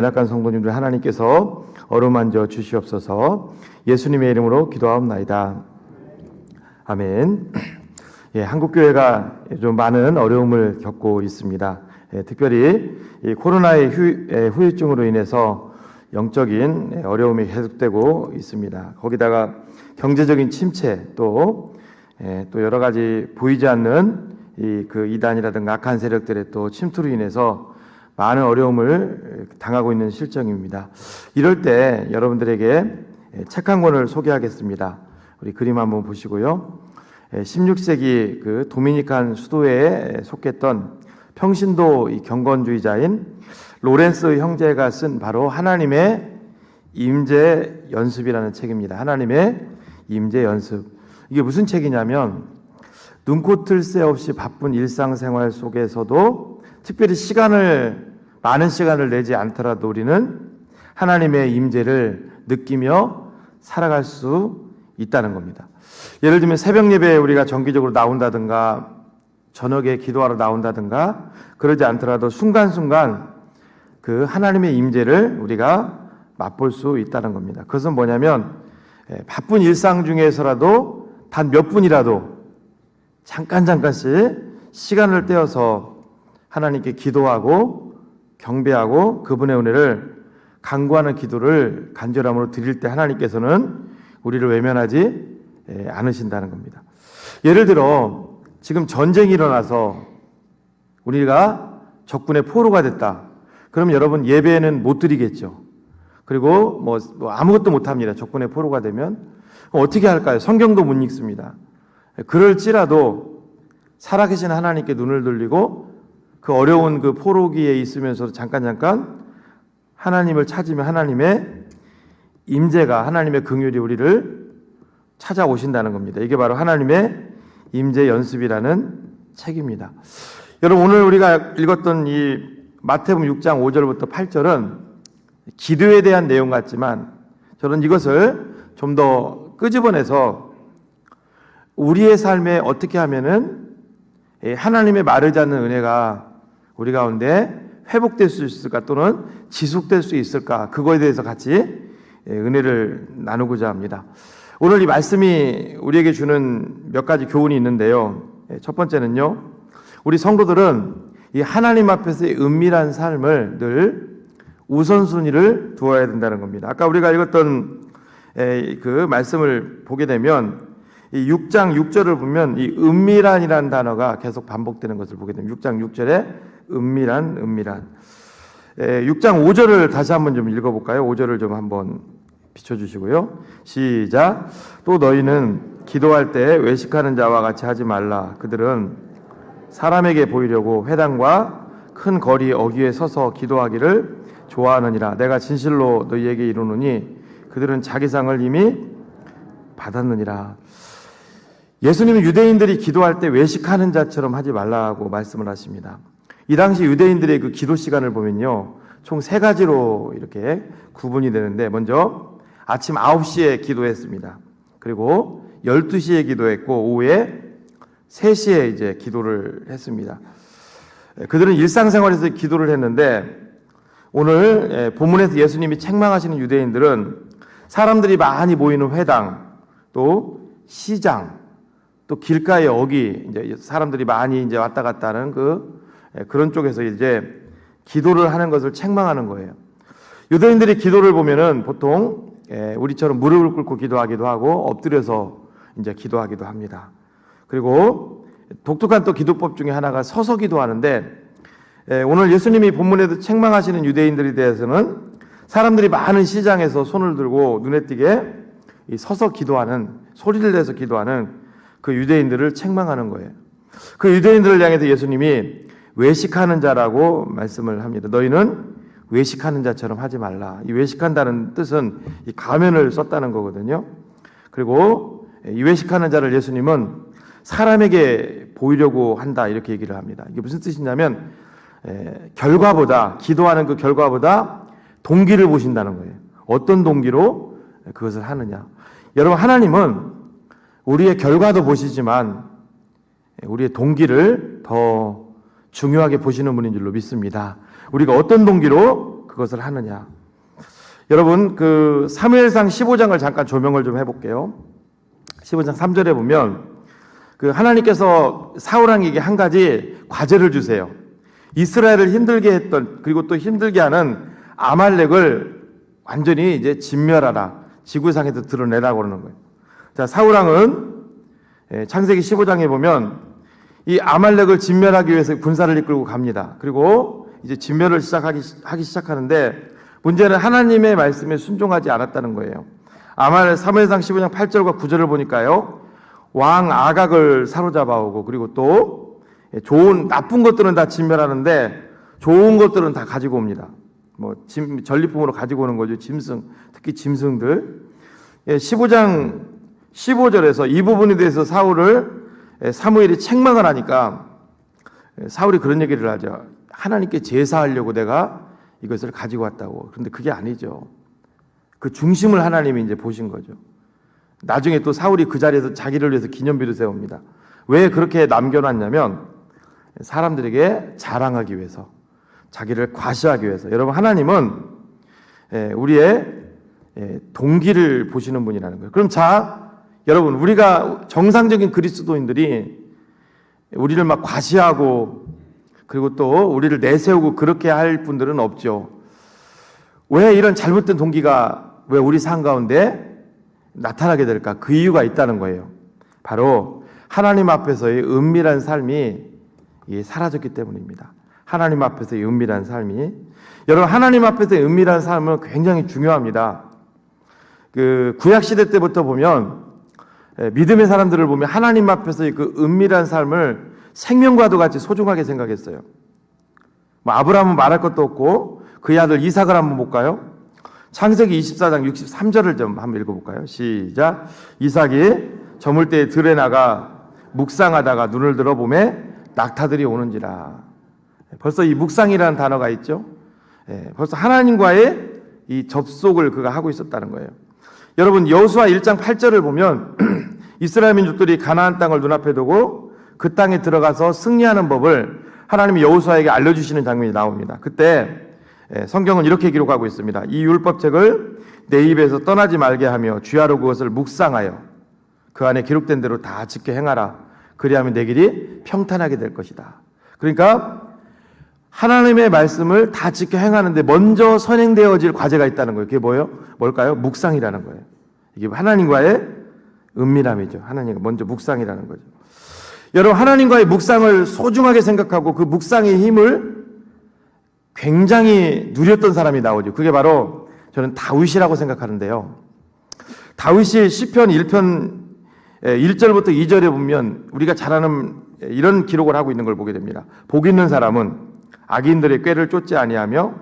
연약한 성도님들 하나님께서 어루만져 주시옵소서. 예수님의 이름으로 기도하옵나이다. 아멘. 한국교회가 좀 많은 어려움을 겪고 있습니다. 특별히 이 코로나의 후유증으로 인해서 영적인 어려움이 계속되고 있습니다. 거기다가 경제적인 침체 또 여러 가지 보이지 않는 그 이단이라든가 악한 세력들의 또 침투로 인해서 많은 어려움을 당하고 있는 실정입니다. 이럴 때 여러분들에게 책 한 권을 소개하겠습니다. 우리 그림 한번 보시고요. 16세기 그 도미니칸 수도에 속했던 평신도 경건주의자인 로렌스 형제가 쓴 바로 하나님의 임재 연습이라는 책입니다. 하나님의 임재 연습. 이게 무슨 책이냐면 눈코 뜰 새 없이 바쁜 일상생활 속에서도 특별히 많은 시간을 내지 않더라도 우리는 하나님의 임재를 느끼며 살아갈 수 있다는 겁니다. 예를 들면 새벽 예배에 우리가 정기적으로 나온다든가 저녁에 기도하러 나온다든가 그러지 않더라도 순간순간 그 하나님의 임재를 우리가 맛볼 수 있다는 겁니다. 그것은 뭐냐면 바쁜 일상 중에서라도 단 몇 분이라도 잠깐씩 시간을 떼어서 하나님께 기도하고 경배하고 그분의 은혜를 간구하는 기도를 간절함으로 드릴 때 하나님께서는 우리를 외면하지 않으신다는 겁니다. 예를 들어 지금 전쟁이 일어나서 우리가 적군의 포로가 됐다. 그럼 여러분 예배는 못 드리겠죠. 그리고 뭐 아무것도 못 합니다. 적군의 포로가 되면 어떻게 할까요? 성경도 못 읽습니다. 그럴지라도 살아계신 하나님께 눈을 돌리고 그 어려운 그 포로기에 있으면서도 잠깐 하나님을 찾으면 하나님의 임재가 하나님의 긍휼이 우리를 찾아오신다는 겁니다. 이게 바로 하나님의 임재 연습이라는 책입니다. 여러분 오늘 우리가 읽었던 이 마태복음 6장 5절부터 8절은 기도에 대한 내용 같지만 저는 이것을 좀 더 끄집어내서 우리의 삶에 어떻게 하면은 하나님의 마르지 않는 은혜가 우리 가운데 회복될 수 있을까 또는 지속될 수 있을까 그거에 대해서 같이 은혜를 나누고자 합니다. 오늘 이 말씀이 우리에게 주는 몇 가지 교훈이 있는데요. 첫 번째는요. 우리 성도들은 이 하나님 앞에서의 은밀한 삶을 늘 우선순위를 두어야 된다는 겁니다. 아까 우리가 읽었던 그 말씀을 보게 되면 이 6장 6절을 보면 이 은밀한이라는 단어가 계속 반복되는 것을 보게 됩니다. 6장 6절에 은밀한 6장 5절을 다시 한번 좀 읽어볼까요? 5절을 좀 한번 비춰주시고요. 시작. 또 너희는 기도할 때 외식하는 자와 같이 하지 말라. 그들은 사람에게 보이려고 회당과 큰 거리 어귀에 서서 기도하기를 좋아하느니라. 내가 진실로 너희에게 이르노니 그들은 자기 상을 이미 받았느니라. 예수님은 유대인들이 기도할 때 외식하는 자처럼 하지 말라고 말씀을 하십니다. 이 당시 유대인들의 그 기도 시간을 보면요. 총 3가지로 이렇게 구분이 되는데 먼저 아침 9시에 기도했습니다. 그리고 12시에 기도했고 오후에 3시에 이제 기도를 했습니다. 그들은 일상생활에서 기도를 했는데 오늘 본문에서 예수님이 책망하시는 유대인들은 사람들이 많이 모이는 회당 또 시장 또 길가의 어귀 이제 사람들이 많이 이제 왔다 갔다 하는 그런 쪽에서 이제 기도를 하는 것을 책망하는 거예요. 유대인들이 기도를 보면은 보통 우리처럼 무릎을 꿇고 기도하기도 하고 엎드려서 이제 기도하기도 합니다. 그리고 독특한 또 기도법 중에 하나가 서서 기도하는데 오늘 예수님이 본문에도 책망하시는 유대인들에 대해서는 사람들이 많은 시장에서 손을 들고 눈에 띄게 서서 기도하는 소리를 내서 기도하는 그 유대인들을 책망하는 거예요. 그 유대인들을 향해서 예수님이 외식하는 자라고 말씀을 합니다. 너희는 외식하는 자처럼 하지 말라. 이 외식한다는 뜻은 이 가면을 썼다는 거거든요. 그리고 이 외식하는 자를 예수님은 사람에게 보이려고 한다 이렇게 얘기를 합니다. 이게 무슨 뜻이냐면 결과보다 기도하는 그 결과보다 동기를 보신다는 거예요. 어떤 동기로 그것을 하느냐. 여러분 하나님은 우리의 결과도 보시지만 우리의 동기를 더 중요하게 보시는 분인 줄로 믿습니다. 우리가 어떤 동기로 그것을 하느냐. 여러분, 그 사무엘상 15장을 잠깐 조명을 좀 해볼게요. 15장 3절에 보면 그 하나님께서 사울왕에게 한 가지 과제를 주세요. 이스라엘을 힘들게 했던, 그리고 또 힘들게 하는 아말렉을 완전히 이제 진멸하라, 지구상에서 드러내라고 그러는 거예요. 자, 사울왕은 창세기 15장에 보면 이 아말렉을 진멸하기 위해서 군사를 이끌고 갑니다. 그리고 이제 진멸을 하기 시작하는데, 문제는 하나님의 말씀에 순종하지 않았다는 거예요. 사무엘상 15장 8절과 9절을 보니까요, 왕 아각을 사로잡아 오고, 그리고 또 나쁜 것들은 다 진멸하는데 좋은 것들은 다 가지고 옵니다. 전리품으로 가지고 오는 거죠. 짐승, 특히 짐승들. 15장 15절에서 이 부분에 대해서 사무엘이 책망을 하니까 사울이 그런 얘기를 하죠. 하나님께 제사하려고 내가 이것을 가지고 왔다고. 그런데 그게 아니죠. 그 중심을 하나님이 이제 보신 거죠. 나중에 또 사울이 그 자리에서 자기를 위해서 기념비를 세웁니다. 왜 그렇게 남겨놨냐면 사람들에게 자랑하기 위해서, 자기를 과시하기 위해서. 여러분, 하나님은 우리의 동기를 보시는 분이라는 거예요. 그럼 여러분, 우리가 정상적인 그리스도인들이 우리를 막 과시하고, 그리고 또 우리를 내세우고 그렇게 할 분들은 없죠. 왜 이런 잘못된 동기가 왜 우리 삶 가운데 나타나게 될까? 그 이유가 있다는 거예요. 바로 하나님 앞에서의 은밀한 삶이 사라졌기 때문입니다. 하나님 앞에서의 은밀한 삶이. 여러분, 하나님 앞에서의 은밀한 삶은 굉장히 중요합니다. 그 구약시대 때부터 보면, 믿음의 사람들을 보면 하나님 앞에서의 그 은밀한 삶을 생명과도 같이 소중하게 생각했어요. 아브라함은 말할 것도 없고 그의 아들 이삭을 한번 볼까요? 창세기 24장 63절을 좀 한번 읽어볼까요? 시작. 이삭이 저물 때에 들에 나가 묵상하다가 눈을 들어 보매 낙타들이 오는지라. 벌써 이 묵상이라는 단어가 있죠. 벌써 하나님과의 이 접속을 그가 하고 있었다는 거예요. 여러분, 여호수아 1장 8절을 보면 이스라엘 민족들이 가나안 땅을 눈앞에 두고 그 땅에 들어가서 승리하는 법을 하나님이 여호수아에게 알려주시는 장면이 나옵니다. 그때 성경은 이렇게 기록하고 있습니다. 이 율법책을 내 입에서 떠나지 말게 하며 주야로 그것을 묵상하여 그 안에 기록된 대로 다 지켜 행하라. 그리하면 내 길이 평탄하게 될 것이다. 그러니까 하나님의 말씀을 다 지켜 행하는데 먼저 선행되어질 과제가 있다는 거예요. 그게 뭘까요? 묵상이라는 거예요. 이게 하나님과의 은밀함이죠. 하나님과 먼저 묵상이라는 거죠. 여러분, 하나님과의 묵상을 소중하게 생각하고 그 묵상의 힘을 굉장히 누렸던 사람이 나오죠. 그게 바로 저는 다윗이라고 생각하는데요. 다윗이 시편 1편 1절부터 2절에 보면 우리가 잘 아는 이런 기록을 하고 있는 걸 보게 됩니다. 복 있는 사람은 악인들의 꾀를 쫓지 아니하며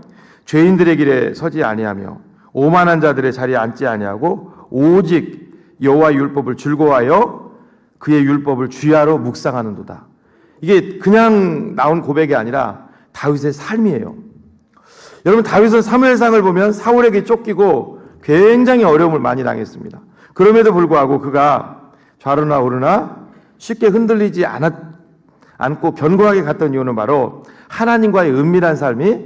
죄인들의 길에 서지 아니하며 오만한 자들의 자리에 앉지 아니하고 오직 여호와의 율법을 즐거워하여 그의 율법을 주야로 묵상하는도다. 이게 그냥 나온 고백이 아니라 다윗의 삶이에요. 여러분, 다윗은 사무엘상을 보면 사울에게 쫓기고 굉장히 어려움을 많이 당했습니다. 그럼에도 불구하고 그가 좌로나 우로나 쉽게 흔들리지 않고 견고하게 갔던 이유는 바로 하나님과의 은밀한 삶이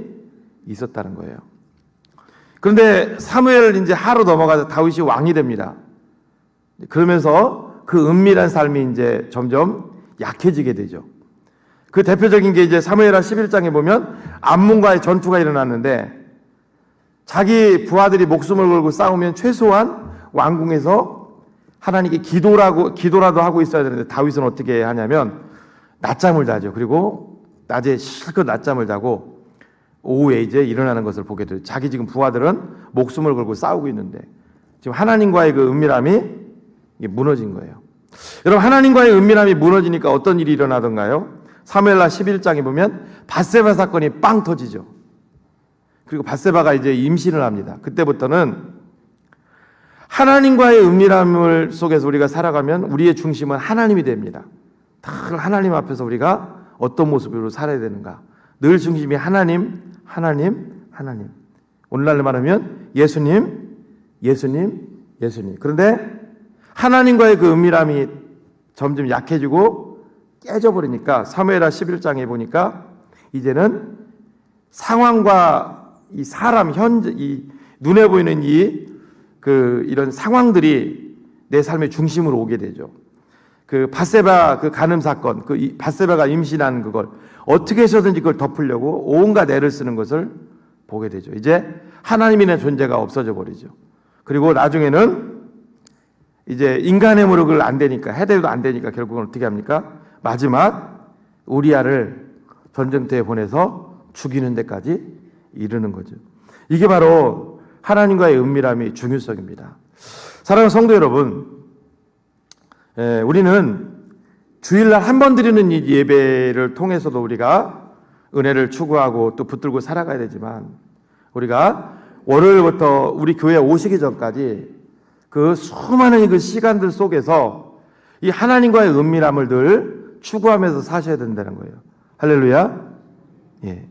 있었다는 거예요. 그런데 사무엘 이제 하로 넘어가서 다윗이 왕이 됩니다. 그러면서 그 은밀한 삶이 이제 점점 약해지게 되죠. 그 대표적인 게 이제 사무엘하 11장에 보면 암몬과의 전투가 일어났는데 자기 부하들이 목숨을 걸고 싸우면 최소한 왕궁에서 하나님께 기도라도 하고 있어야 되는데 다윗은 어떻게 하냐면 낮잠을 자죠. 그리고 낮에 실컷 낮잠을 자고 오후에 이제 일어나는 것을 보게 돼요. 자기 지금 부하들은 목숨을 걸고 싸우고 있는데 지금 하나님과의 그 은밀함이 무너진 거예요. 여러분, 하나님과의 은밀함이 무너지니까 어떤 일이 일어나던가요? 사무엘하 11장에 보면 밧세바 사건이 빵 터지죠. 그리고 밧세바가 이제 임신을 합니다. 그때부터는 하나님과의 은밀함을 속에서 우리가 살아가면 우리의 중심은 하나님이 됩니다. 늘 하나님 앞에서 우리가 어떤 모습으로 살아야 되는가. 늘 중심이 하나님. 오늘날로 말하면 예수님. 그런데 하나님과의 그 은밀함이 점점 약해지고 깨져버리니까 사무엘하 11장에 보니까 이제는 상황과 이 사람 현재 이 눈에 보이는 이런 상황들이 내 삶의 중심으로 오게 되죠. 그 밧세바 그 간음 사건, 밧세바가 임신한 그걸 어떻게 해서든지 그걸 덮으려고 온갖 애를 쓰는 것을 보게 되죠. 이제 하나님이라는 존재가 없어져 버리죠. 그리고 나중에는 이제 인간의 노력을 안 되니까, 해대도 안 되니까 결국은 어떻게 합니까? 마지막 우리아를 전쟁터에 보내서 죽이는 데까지 이르는 거죠. 이게 바로 하나님과의 은밀함이 중요성입니다. 사랑하는 성도 여러분, 우리는 주일날 한 번 드리는 이 예배를 통해서도 우리가 은혜를 추구하고 또 붙들고 살아가야 되지만, 우리가 월요일부터 우리 교회에 오시기 전까지 그 수많은 그 시간들 속에서 이 하나님과의 은밀함을 늘 추구하면서 사셔야 된다는 거예요. 할렐루야. 예.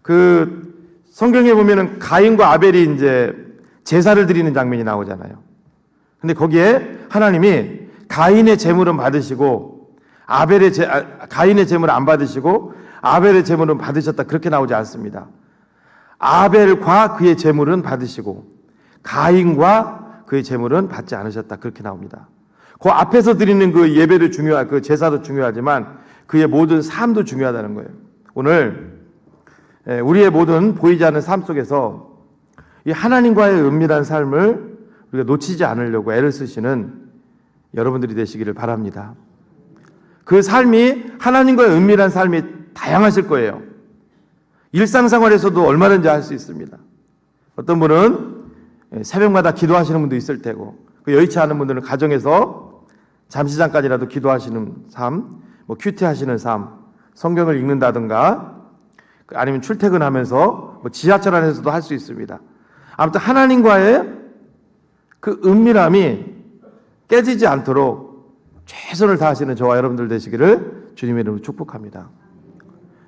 그 성경에 보면은 가인과 아벨이 이제 제사를 드리는 장면이 나오잖아요. 근데 거기에 하나님이 가인의 제물은 받으시고 가인의 제물은 안 받으시고 아벨의 제물은 받으셨다, 그렇게 나오지 않습니다. 아벨과 그의 제물은 받으시고 가인과 그의 제물은 받지 않으셨다, 그렇게 나옵니다. 그 앞에서 드리는 그 예배도 그 제사도 중요하지만 그의 모든 삶도 중요하다는 거예요. 오늘 우리의 모든 보이지 않는 삶 속에서 이 하나님과의 은밀한 삶을 우리가 놓치지 않으려고 애를 쓰시는 여러분들이 되시기를 바랍니다. 그 삶이 하나님과의 은밀한 삶이 다양하실 거예요. 일상생활에서도 얼마든지 할 수 있습니다. 어떤 분은 새벽마다 기도하시는 분도 있을 테고, 여의치 않은 분들은 가정에서 잠시 잠깐이라도 기도하시는 삶, 큐티하시는 삶, 성경을 읽는다든가 아니면 출퇴근하면서 지하철 안에서도 할 수 있습니다. 아무튼 하나님과의 그 은밀함이 깨지지 않도록 최선을 다하시는 저와 여러분들 되시기를 주님의 이름으로 축복합니다.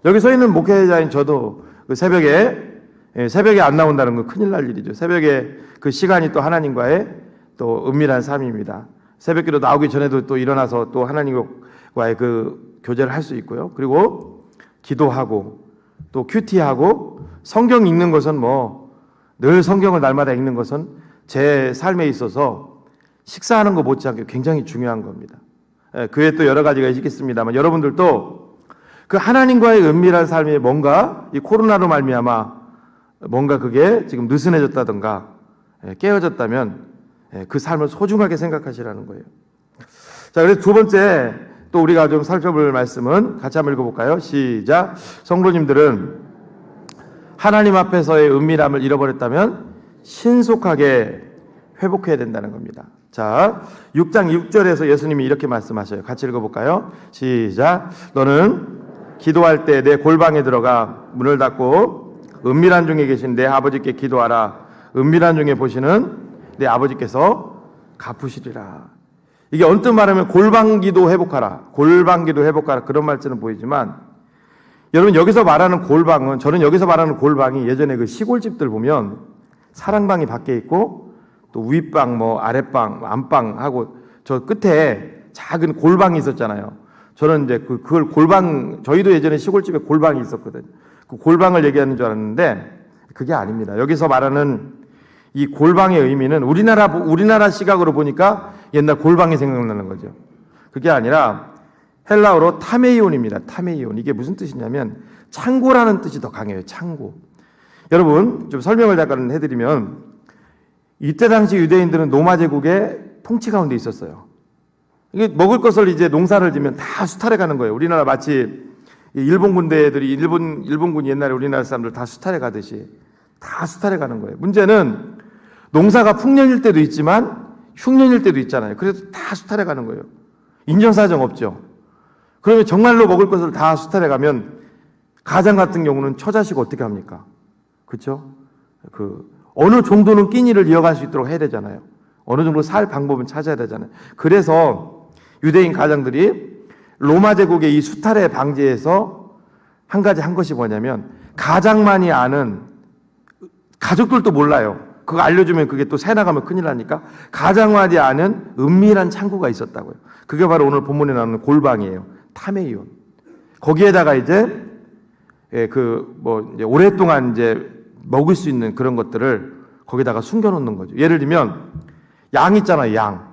여기 서 있는 목회자인 저도 그 새벽에 안 나온다는 건 큰일 날 일이죠. 새벽에 그 시간이 또 하나님과의 또 은밀한 삶입니다. 새벽기도 나오기 전에도 또 일어나서 또 하나님과의 그 교제를 할 수 있고요. 그리고 기도하고 또 큐티하고 성경 읽는 것은 늘 성경을 날마다 읽는 것은 제 삶에 있어서 식사하는 것 못지않게 굉장히 중요한 겁니다. 그 외에 또 여러 가지가 있겠습니다만 여러분들도 그 하나님과의 은밀한 삶이 뭔가 이 코로나로 말미암아 뭔가 그게 지금 느슨해졌다든가 깨어졌다면 그 삶을 소중하게 생각하시라는 거예요. 자, 그래서 두 번째 또 우리가 좀 살펴볼 말씀은 같이 한번 읽어볼까요? 시작. 성도님들은 하나님 앞에서의 은밀함을 잃어버렸다면 신속하게 회복해야 된다는 겁니다. 자, 6장 6절에서 예수님이 이렇게 말씀하셔요. 같이 읽어볼까요? 시작. 너는 기도할 때 내 골방에 들어가 문을 닫고 은밀한 중에 계신 내 아버지께 기도하라. 은밀한 중에 보시는 내 아버지께서 갚으시리라. 이게 언뜻 말하면 골방기도 회복하라, 골방기도 회복하라, 그런 말처럼 보이지만 여러분 여기서 말하는 골방은, 저는 여기서 말하는 골방이 예전에 그 시골집들 보면 사랑방이 밖에 있고 또 윗방 아랫방 안방 하고 저 끝에 작은 골방이 있었잖아요. 저는 이제 그걸 골방, 저희도 예전에 시골집에 골방이 있었거든요. 그 골방을 얘기하는 줄 알았는데 그게 아닙니다. 여기서 말하는 이 골방의 의미는 우리나라 시각으로 보니까 옛날 골방이 생각나는 거죠. 그게 아니라 헬라어로 타메이온입니다. 타메이온. 이게 무슨 뜻이냐면 창고라는 뜻이 더 강해요. 창고. 여러분 좀 설명을 잠깐 해드리면 이때 당시 유대인들은 로마 제국의 통치 가운데 있었어요. 이게 먹을 것을 이제 농사를 지면 다 수탈해 가는 거예요. 우리나라 마치 일본 군대들이 일본군 옛날에 우리나라 사람들 다 수탈해 가듯이 다 수탈해 가는 거예요. 문제는 농사가 풍년일 때도 있지만 흉년일 때도 있잖아요. 그래서 다 수탈해 가는 거예요. 인정사정 없죠. 그러면 정말로 먹을 것을 다 수탈해 가면 가장 같은 경우는 처자식 어떻게 합니까? 그렇죠? 어느 정도는 끼니를 이어갈 수 있도록 해야 되잖아요. 어느 정도 살 방법은 찾아야 되잖아요. 그래서 유대인 가장들이 로마 제국의 이 수탈의 방지에서 한 가지 한 것이 뭐냐면 가장만이 아는, 가족들도 몰라요. 그거 알려주면 그게 또 새 나가면 큰일 나니까 가장만이 아는 은밀한 창고가 있었다고요. 그게 바로 오늘 본문에 나오는 골방이에요. 타메이온. 거기에다가 이제 오랫동안 이제 먹을 수 있는 그런 것들을 거기다가 숨겨놓는 거죠. 예를 들면 양 있잖아요.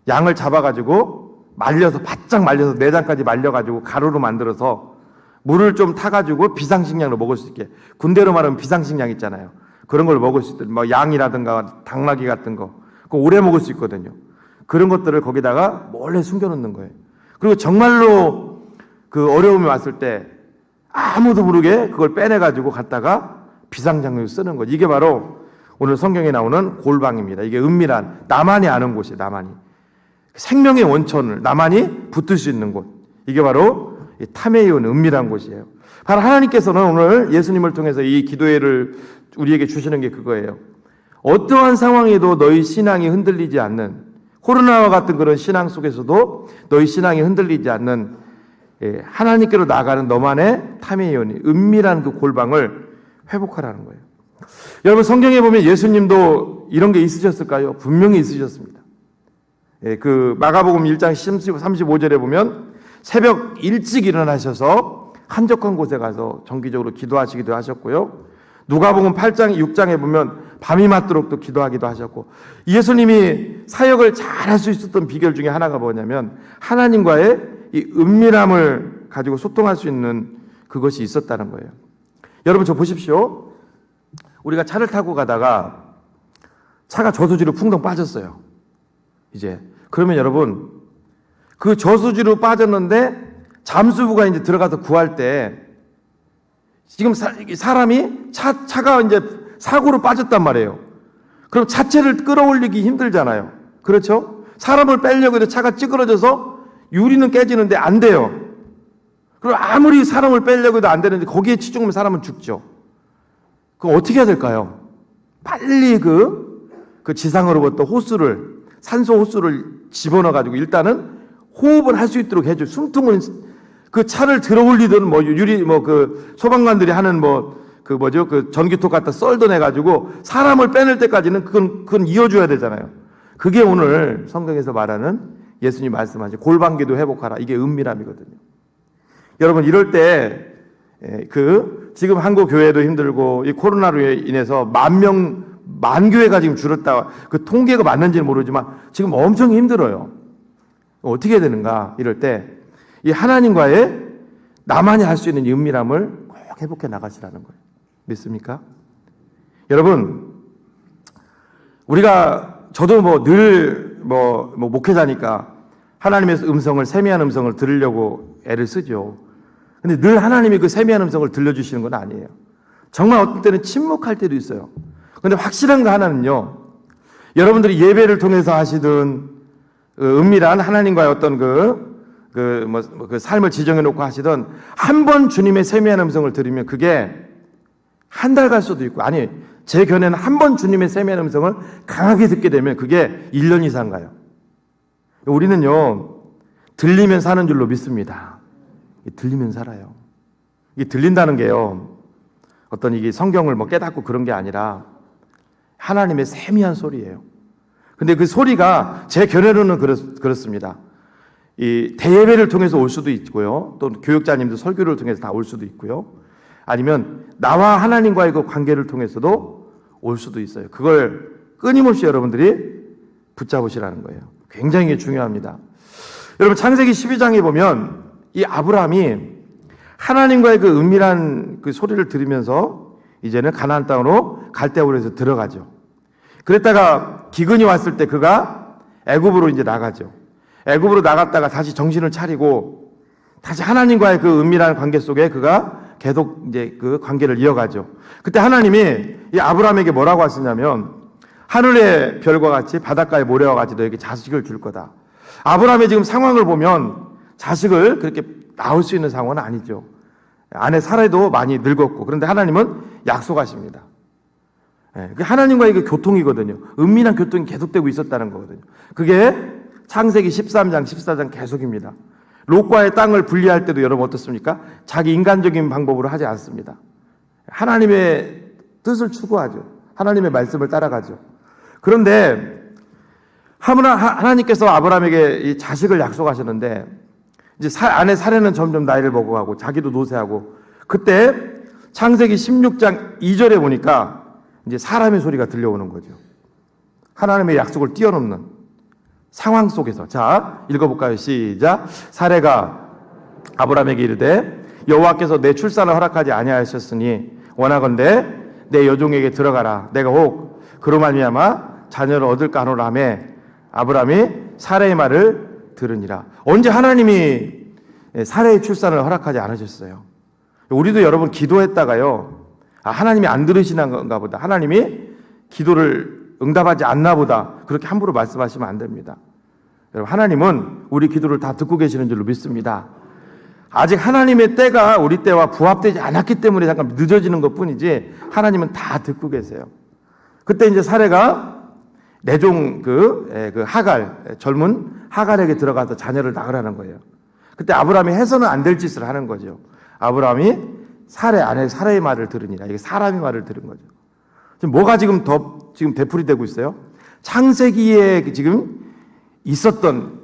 양을 잡아가지고 말려서 바짝 말려서 내장까지 말려가지고 가루로 만들어서 물을 좀 타가지고 비상식량으로 먹을 수 있게, 군대로 말하면 비상식량 있잖아요. 그런 걸 먹을 수 있도록 뭐 양이라든가 당나귀 같은 거 그거 오래 먹을 수 있거든요. 그런 것들을 거기다가 몰래 숨겨놓는 거예요. 그리고 정말로 그 어려움이 왔을 때 아무도 모르게 그걸 빼내가지고 갖다가 비상장료로 쓰는 거죠. 이게 바로 오늘 성경에 나오는 골방입니다. 이게 은밀한, 나만이 아는 곳이에요. 나만이. 생명의 원천을 나만이 붙을 수 있는 곳. 이게 바로 타메이온, 은밀한 곳이에요. 바로 하나님께서는 오늘 예수님을 통해서 이 기도회를 우리에게 주시는 게 그거예요. 어떠한 상황에도 너희 신앙이 흔들리지 않는, 코로나와 같은 그런 신앙 속에서도 너희 신앙이 흔들리지 않는 하나님께로 나아가는 너만의 타메이온이, 은밀한 그 골방을 회복하라는 거예요. 여러분, 성경에 보면 예수님도 이런 게 있으셨을까요? 분명히 있으셨습니다. 그 마가복음 1장 35절에 보면 새벽 일찍 일어나셔서 한적한 곳에 가서 정기적으로 기도하시기도 하셨고요. 누가복음 8장 6장에 보면 밤이 맞도록 또 기도하기도 하셨고, 예수님이 사역을 잘할 수 있었던 비결 중에 하나가 뭐냐면 하나님과의 이 은밀함을 가지고 소통할 수 있는 그것이 있었다는 거예요. 여러분, 저 보십시오. 우리가 차를 타고 가다가 차가 저수지로 풍덩 빠졌어요. 이제 그러면 여러분, 그 저수지로 빠졌는데 잠수부가 이제 들어가서 구할 때 지금 사람이 차가 이제 사고로 빠졌단 말이에요. 그럼 차체를 끌어올리기 힘들잖아요. 그렇죠? 사람을 빼려고 해도 차가 찌그러져서 유리는 깨지는데 안 돼요. 그리고 아무리 사람을 빼려고 해도 안 되는데 거기에 치중하면 사람은 죽죠. 그럼 어떻게 해야 될까요? 빨리 그 지상으로부터 호수를, 산소 호수를 집어넣어가지고 일단은 호흡을 할 수 있도록 해줘. 숨통을, 그 차를 들어올리든 뭐 유리, 뭐 그 소방관들이 하는 그 전기톱 갖다 썰어내가지고 사람을 빼낼 때까지는 그건 이어줘야 되잖아요. 그게 오늘 성경에서 말하는 예수님 말씀하신 골방기도 회복하라. 이게 은밀함이거든요. 여러분, 이럴 때 지금 한국 교회도 힘들고 이 코로나로 인해서 만 교회가 지금 줄었다. 그 통계가 맞는지는 모르지만 지금 엄청 힘들어요. 어떻게 해야 되는가? 이럴 때 이 하나님과의 나만이 할 수 있는 이 은밀함을 꼭 회복해 나가시라는 거예요. 믿습니까? 여러분, 저도 늘 목회자니까 하나님의 음성을, 세미한 음성을 들으려고 애를 쓰죠. 근데 늘 하나님이 그 세미한 음성을 들려주시는 건 아니에요. 정말 어떤 때는 침묵할 때도 있어요. 근데 확실한 거 하나는요, 여러분들이 예배를 통해서 하시든, 은밀한 하나님과의 어떤 그 삶을 지정해 놓고 하시든, 한 번 주님의 세미한 음성을 들으면 그게 한 달 갈 수도 있고, 아니, 제 견해는 한 번 주님의 세미한 음성을 강하게 듣게 되면 그게 1년 이상 가요. 우리는요, 들리면 사는 줄로 믿습니다. 들리면 살아요. 이게 들린다는 게요, 어떤 이게 성경을 깨닫고 그런 게 아니라 하나님의 세미한 소리예요. 근데 그 소리가 제 견해로는 그렇습니다. 이 대예배를 통해서 올 수도 있고요. 또 교육자님들 설교를 통해서 다 올 수도 있고요. 아니면 나와 하나님과의 그 관계를 통해서도 올 수도 있어요. 그걸 끊임없이 여러분들이 붙잡으시라는 거예요. 굉장히 중요합니다. 여러분, 창세기 12장에 보면 이 아브라함이 하나님과의 그 은밀한 그 소리를 들으면서 이제는 가나안 땅으로 갈대아우르에서 들어가죠. 그랬다가 기근이 왔을 때 그가 애굽으로 이제 나가죠. 애굽으로 나갔다가 다시 정신을 차리고 다시 하나님과의 그 은밀한 관계 속에 그가 계속 이제 그 관계를 이어가죠. 그때 하나님이 이 아브라함에게 뭐라고 하시냐면, 하늘의 별과 같이 바닷가의 모래와 같이 너에게 자식을 줄 거다. 아브라함의 지금 상황을 보면 자식을 그렇게 낳을 수 있는 상황은 아니죠. 아내 사라도 많이 늙었고, 그런데 하나님은 약속하십니다. 하나님과의 그 교통이거든요. 은밀한 교통이 계속되고 있었다는 거거든요. 그게 창세기 13장, 14장 계속입니다. 롯과의 땅을 분리할 때도 여러분 어떻습니까? 자기 인간적인 방법으로 하지 않습니다. 하나님의 뜻을 추구하죠. 하나님의 말씀을 따라가죠. 그런데 하나님께서 아브라함에게 이 자식을 약속하셨는데, 이제 아내 사례는 점점 나이를 먹어가고 자기도 노쇠하고, 그때 창세기 16장 2절에 보니까 이제 사람의 소리가 들려오는 거죠. 하나님의 약속을 뛰어넘는 상황 속에서. 자, 읽어볼까요? 시작. 사레가 아브라함에게 이르되 여호와께서 내 출산을 허락하지 아니하셨으니 원하건대 내 여종에게 들어가라. 내가 혹 그로 말미암아 자녀를 얻을까 하노라 하며 아브라함이 사레의 말을 들으니라. 언제 하나님이 사레의 출산을 허락하지 않으셨어요? 우리도 여러분 기도했다가요, 하나님이 안 들으시나 건가 보다, 하나님이 기도를 응답하지 않나 보다, 그렇게 함부로 말씀하시면 안 됩니다. 여러분, 하나님은 우리 기도를 다 듣고 계시는 줄로 믿습니다. 아직 하나님의 때가 우리 때와 부합되지 않았기 때문에 잠깐 늦어지는 것 뿐이지 하나님은 다 듣고 계세요. 그때 이제 사레가 내종 하갈, 젊은 하갈에게 들어가서 자녀를 낳으라는 거예요. 그때 아브라함이 해서는 안 될 짓을 하는 거죠. 아브라함이 사레의 말을 들으니라. 이게 사람의 말을 들은 거죠. 지금 뭐가 지금 되풀이되고 있어요? 창세기에 지금 있었던,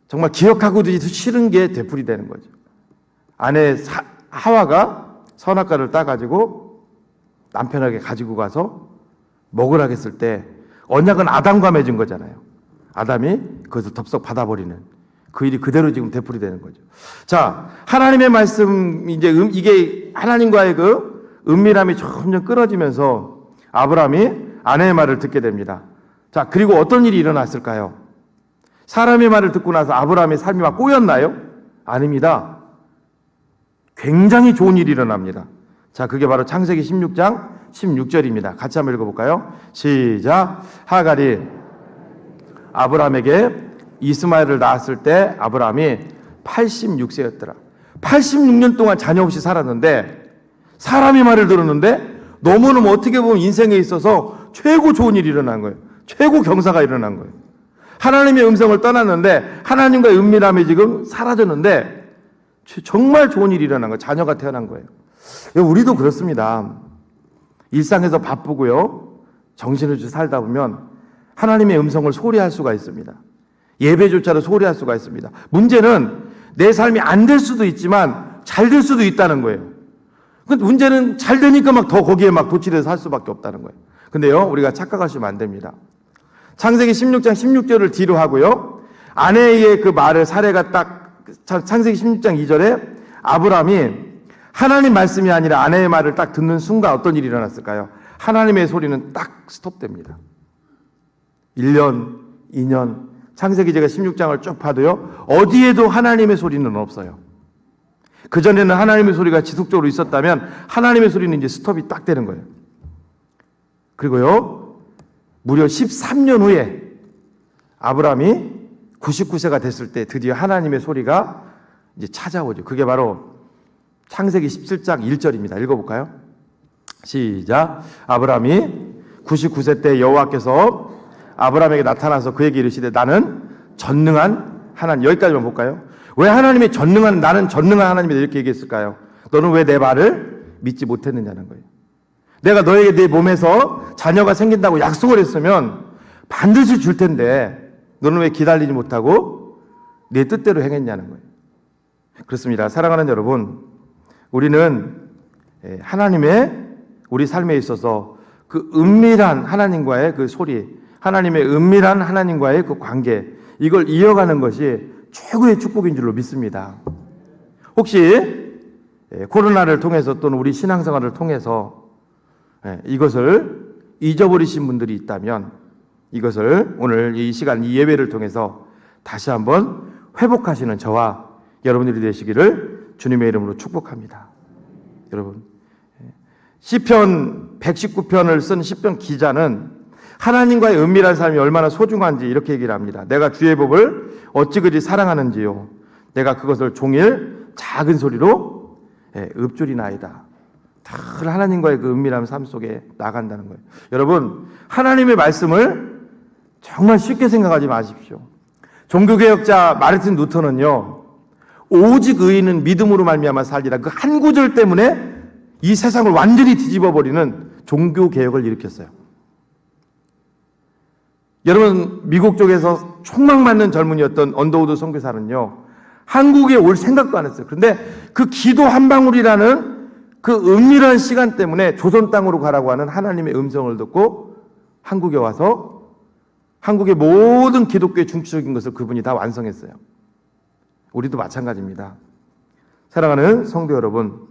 정말 기억하고도 싫은 게 되풀이되는 거죠. 아내 하와가 선악과를 따가지고 남편에게 가지고 가서 먹으라고 했을 때 언약은 아담과 맺은 거잖아요. 아담이 그것을 덥석 받아버리는 그 일이 그대로 지금 되풀이되는 거죠. 자, 하나님의 말씀, 이제 이게 하나님과의 그 은밀함이 점점 끊어지면서 아브라함이 아내의 말을 듣게 됩니다. 자, 그리고 어떤 일이 일어났을까요? 사람의 말을 듣고 나서 아브라함의 삶이 막 꼬였나요? 아닙니다. 굉장히 좋은 일이 일어납니다. 자, 그게 바로 창세기 16장 16절입니다. 같이 한번 읽어볼까요? 시작. 하갈이 아브라함에게 이스마엘을 낳았을 때 아브라함이 86세였더라. 86년 동안 자녀 없이 살았는데, 사람의 말을 들었는데 너무너무 어떻게 보면 인생에 있어서 최고 좋은 일이 일어난 거예요. 최고 경사가 일어난 거예요. 하나님의 음성을 떠났는데 하나님과의 은밀함이 지금 사라졌는데 정말 좋은 일이 일어난 거예요. 자녀가 태어난 거예요. 우리도 그렇습니다. 일상에서 바쁘고요, 정신없이 살다 보면 하나님의 음성을 소리할 수가 있습니다. 예배조차도 소리할 수가 있습니다. 문제는 내 삶이 안 될 수도 있지만 잘 될 수도 있다는 거예요. 근데 문제는 잘 되니까 막 더 거기에 막 도취돼서 살 수밖에 없다는 거예요. 근데요, 우리가 착각하시면 안 됩니다. 창세기 16장 16절을 뒤로 하고요, 아내의 그 말을 사례가 딱 창세기 16장 2절에 아브라함이 하나님 말씀이 아니라 아내의 말을 딱 듣는 순간 어떤 일이 일어났을까요? 하나님의 소리는 딱 스톱됩니다. 1년, 2년, 창세기 제가 16장을 쭉 봐도요, 어디에도 하나님의 소리는 없어요. 그전에는 하나님의 소리가 지속적으로 있었다면 하나님의 소리는 이제 스톱이 딱 되는 거예요. 그리고요, 무려 13년 후에 아브라함이 99세가 됐을 때 드디어 하나님의 소리가 이제 찾아오죠. 그게 바로 창세기 17장 1절입니다. 읽어볼까요? 시작. 아브라함이 99세 때 여호와께서 아브라함에게 나타나서 그에게 이르시되 나는 전능한 하나님. 여기까지만 볼까요? 왜 하나님이 나는 전능한 하나님이다 이렇게 얘기했을까요? 너는 왜 내 말을 믿지 못했느냐는 거예요. 내가 너에게 내 몸에서 자녀가 생긴다고 약속을 했으면 반드시 줄 텐데 너는 왜 기다리지 못하고 내 뜻대로 행했냐는 거예요. 그렇습니다. 사랑하는 여러분, 우리는 하나님의 우리 삶에 있어서 그 은밀한 하나님과의 그 소리, 하나님의 은밀한 하나님과의 그 관계, 이걸 이어가는 것이 최고의 축복인 줄로 믿습니다. 혹시 코로나를 통해서 또는 우리 신앙생활을 통해서 이것을 잊어버리신 분들이 있다면 이것을 오늘 이 시간, 이 예배를 통해서 다시 한번 회복하시는 저와 여러분들이 되시기를 주님의 이름으로 축복합니다. 여러분, 시편 119편을 쓴 시편 기자는 하나님과의 은밀한 삶이 얼마나 소중한지 이렇게 얘기를 합니다. 내가 주의 법을 어찌 그리 사랑하는지요. 내가 그것을 종일 작은 소리로 읊조리나이다. 늘 하나님과의 그 은밀한 삶 속에 나간다는 거예요. 여러분, 하나님의 말씀을 정말 쉽게 생각하지 마십시오. 종교개혁자 마르틴 루터는요, 오직 의인은 믿음으로 말미암아 살리라, 그 한 구절 때문에 이 세상을 완전히 뒤집어버리는 종교개혁을 일으켰어요. 여러분, 미국 쪽에서 촉망 맞는 젊은이였던 언더우드 선교사는요, 한국에 올 생각도 안 했어요. 그런데 그 기도 한 방울이라는 그 은밀한 시간 때문에 조선 땅으로 가라고 하는 하나님의 음성을 듣고 한국에 와서 한국의 모든 기독교의 중추적인 것을 그분이 다 완성했어요. 우리도 마찬가지입니다. 사랑하는 성도 여러분,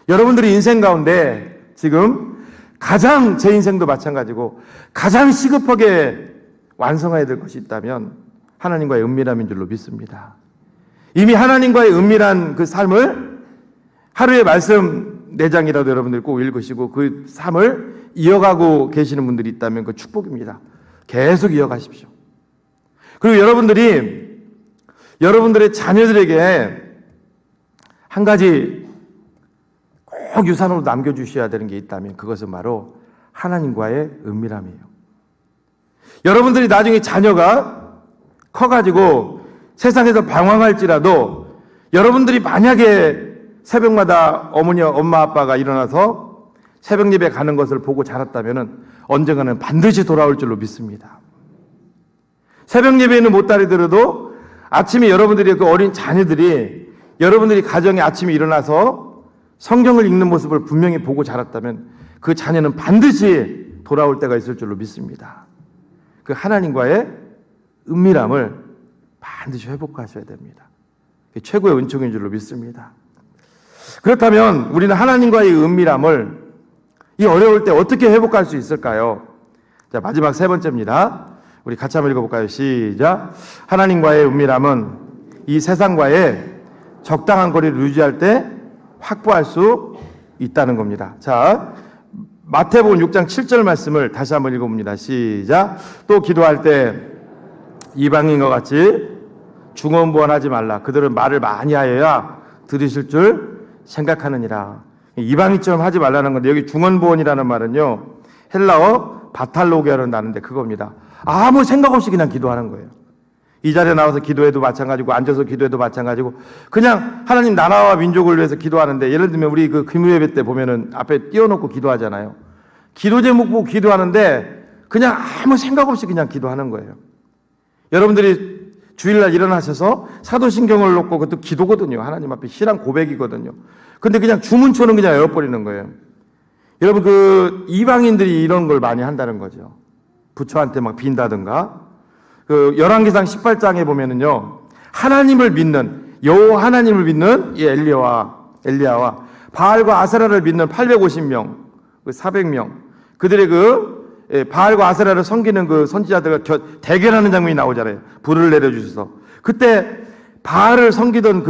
여러분들이 인생 가운데 지금 가장, 제 인생도 마찬가지고 가장 시급하게 완성해야 될 것이 있다면 하나님과의 은밀함인 줄로 믿습니다. 이미 하나님과의 은밀한 그 삶을 하루에 말씀 4장이라도 여러분들 꼭 읽으시고 그 삶을 이어가고 계시는 분들이 있다면 그 축복입니다. 계속 이어가십시오. 그리고 여러분들의 자녀들에게 한 가지 꼭 유산으로 남겨주셔야 되는 게 있다면 그것은 바로 하나님과의 은밀함이에요. 여러분들이 나중에 자녀가 커가지고 세상에서 방황할지라도 여러분들이 만약에 새벽마다 어머니, 엄마, 아빠가 일어나서 새벽 예배 가는 것을 보고 자랐다면 언젠가는 반드시 돌아올 줄로 믿습니다. 새벽 예배는 못 따르더라도 아침에 여러분들이 그 어린 자녀들이 여러분들이 가정에 아침에 일어나서 성경을 읽는 모습을 분명히 보고 자랐다면 그 자녀는 반드시 돌아올 때가 있을 줄로 믿습니다. 그 하나님과의 은밀함을 반드시 회복하셔야 됩니다. 그게 최고의 은총인 줄로 믿습니다. 그렇다면 우리는 하나님과의 은밀함을 이 어려울 때 어떻게 회복할 수 있을까요? 자, 마지막 3번째입니다. 우리 같이 한번 읽어볼까요? 시작. 하나님과의 은밀함은 이 세상과의 적당한 거리를 유지할 때 확보할 수 있다는 겁니다. 자, 마태복음 6장 7절 말씀을 다시 한번 읽어봅니다. 시작. 또 기도할 때 이방인과 같이 중언부언하지 말라. 그들은 말을 많이 하여야 들으실 줄 생각하느니라. 이방인처럼 하지 말라는 건데 여기 중언부언이라는 말은요 헬라어 바탈로게어를 나는데 그겁니다. 아무 생각 없이 그냥 기도하는 거예요. 이 자리에 나와서 기도해도 마찬가지고 앉아서 기도해도 마찬가지고 그냥 하나님 나라와 민족을 위해서 기도하는데 예를 들면 우리 그 금요예배 때 보면은 앞에 띄워놓고 기도하잖아요. 기도 제목 보고 기도하는데 그냥 아무 생각 없이 그냥 기도하는 거예요. 여러분들이 주일날 일어나셔서 사도신경을 놓고 그것도 기도거든요. 하나님 앞에 신앙 고백이거든요. 근데 그냥 주문처럼 그냥 외워버리는 거예요. 여러분 그 이방인들이 이런 걸 많이 한다는 거죠. 부처한테 막 빈다든가 그 열왕기상 18장에 보면은요 하나님을 믿는 여호와 하나님을 믿는 이 엘리야와 바알과 아세라를 믿는 850명, 그 400명 그들의 그 바알과 아세라를 섬기는 그 선지자들과 대결하는 장면이 나오잖아요. 불을 내려주셔서 그때 바알을 섬기던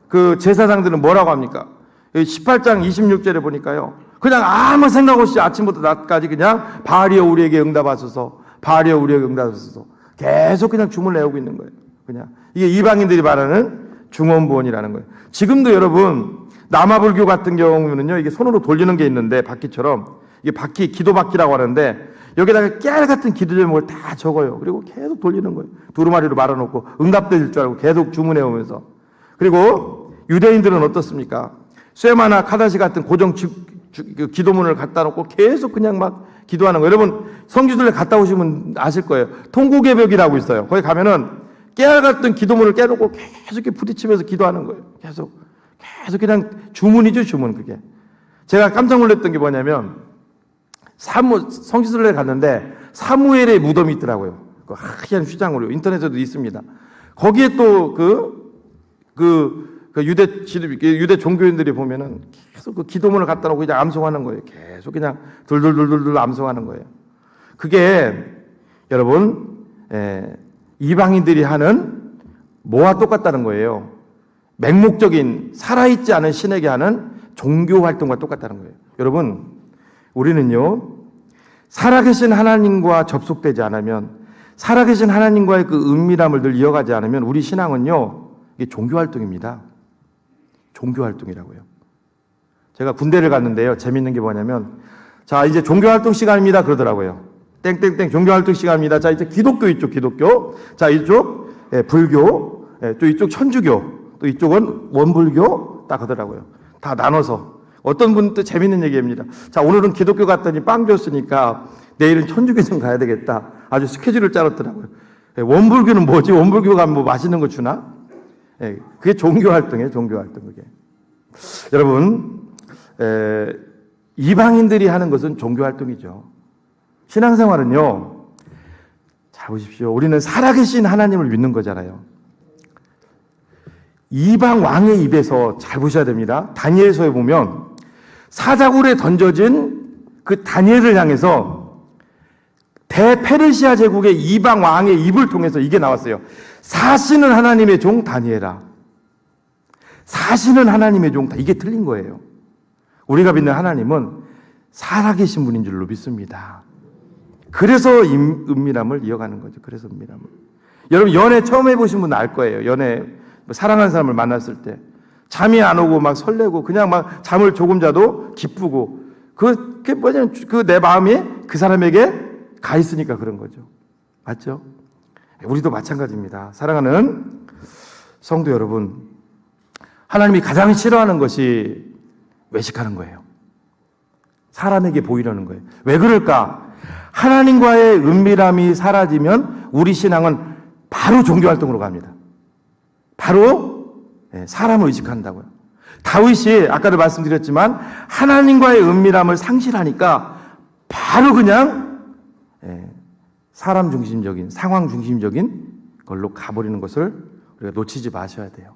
그 제사장들은 뭐라고 합니까? 18장 26절에 보니까요 그냥 아무 생각 없이 아침부터 낮까지 그냥 바알이여 우리에게 응답하소서, 바알이여 우리에게 응답하소서 계속 그냥 주문을 외우고 있는 거예요. 그냥 이게 이방인들이 말하는 중언부언이라는 거예요. 지금도 여러분 남아불교 같은 경우는요 이게 손으로 돌리는 게 있는데 바퀴처럼 이게 바퀴 기도바퀴라고 하는데 여기다가 깨알 같은 기도 제목을 다 적어요. 그리고 계속 돌리는 거예요. 두루마리로 말아놓고 응답될 줄 알고 계속 주문해 오면서. 그리고 유대인들은 어떻습니까? 쇠마나 카다시 같은 고정 기도문을 갖다 놓고 계속 그냥 막 기도하는 거예요. 여러분 성지순례 갔다 오시면 아실 거예요. 통곡의벽이라고 있어요. 거기 가면은 깨알 같은 기도문을 깨놓고 계속 이렇게 부딪히면서 기도하는 거예요. 계속 그냥 주문이죠, 주문. 그게 제가 깜짝 놀랐던 게 뭐냐면 성지순례 갔는데 사무엘의 무덤이 있더라고요. 그 하얀 휘장으로 인터넷에도 있습니다. 거기에 또 유대 종교인들이 보면은 계속 그 기도문을 갖다 놓고 그냥 암송하는 거예요. 계속 그냥 둘둘둘둘 암송하는 거예요. 그게 여러분 이방인들이 하는 뭐와 똑같다는 거예요. 맹목적인 살아있지 않은 신에게 하는 종교 활동과 똑같다는 거예요. 여러분 우리는요 살아계신 하나님과 접속되지 않으면 살아계신 하나님과의 그 은밀함을 늘 이어가지 않으면 우리 신앙은요 이게 종교 활동입니다. 종교 활동이라고요. 제가 군대를 갔는데요. 재밌는 게 뭐냐면 자 이제 종교 활동 시간입니다 그러더라고요. 땡땡땡 종교 활동 시간입니다. 자 이제 기독교 이쪽 기독교, 자 이쪽 불교, 또 이쪽 천주교, 또 이쪽은 원불교 딱 하더라고요. 다 나눠서 어떤 분은 또 재밌는 얘기입니다. 자 오늘은 기독교 갔더니 빵 줬으니까 내일은 천주교 좀 가야 되겠다. 아주 스케줄을 짜놨더라고요. 원불교는 뭐지? 원불교 가면 뭐 맛있는 거 주나? 그게 종교 활동이에요. 종교 활동 그게. 여러분 이방인들이 하는 것은 종교활동이죠. 신앙생활은요, 잘 보십시오. 우리는 살아계신 하나님을 믿는 거잖아요. 이방 왕의 입에서 잘 보셔야 됩니다. 다니엘서에 보면 사자굴에 던져진 그 다니엘을 향해서 대페르시아 제국의 이방 왕의 입을 통해서 이게 나왔어요. 사시는 하나님의 종 다니엘아. 사시는 하나님의 종, 이게 틀린 거예요. 우리가 믿는 하나님은 살아계신 분인 줄로 믿습니다. 그래서 은밀함을 이어가는 거죠. 그래서 은밀함을. 여러분 연애 처음 해보신 분은 알 거예요. 연애 사랑하는 사람을 만났을 때 잠이 안 오고 막 설레고 그냥 막 잠을 조금 자도 기쁘고 그게 뭐냐면 그 내 마음이 그 사람에게 가 있으니까 그런 거죠. 맞죠? 우리도 마찬가지입니다. 사랑하는 성도 여러분, 하나님이 가장 싫어하는 것이 외식하는 거예요. 사람에게 보이려는 거예요. 왜 그럴까? 하나님과의 은밀함이 사라지면 우리 신앙은 바로 종교활동으로 갑니다. 바로 사람을 의식한다고요. 다윗이 아까도 말씀드렸지만 하나님과의 은밀함을 상실하니까 바로 그냥 사람 중심적인, 상황 중심적인 걸로 가버리는 것을 우리가 놓치지 마셔야 돼요.